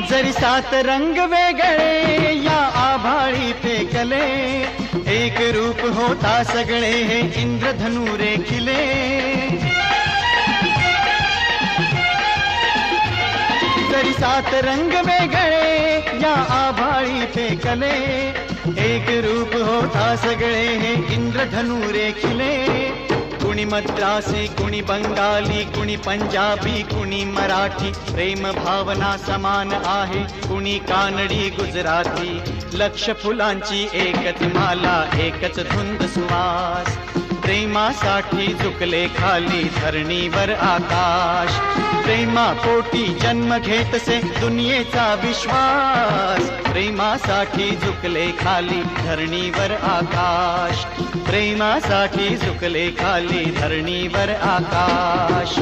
जरी सात रंग वेगळे या आभाळी फेकले, एक रूप होता सगळे हे इंद्रधनु रेखिले। जरी सात रंग वेगळे या आभाळी फेकले, एक रूप होता सगळे हे इंद्रधनु रेखिले। कुणी मद्रासी, कुणी बंगाली, कुणी पंजाबी, कुणी मराठी, प्रेम भावना समान आहे, कुणी कानडी गुजराती। लक्ष फुलांची एकच माला, एकच धुंद सुवास, प्रेमासाठी झुकले खाली धरणीवर आकाश। प्रेमापोटी जन्म घेतसे दुनियेचा विश्वास, प्रेमासाठी झुकले खाली धरणीवर आकाश, प्रेमासाठी झुकले खाली धरणीवर आकाश।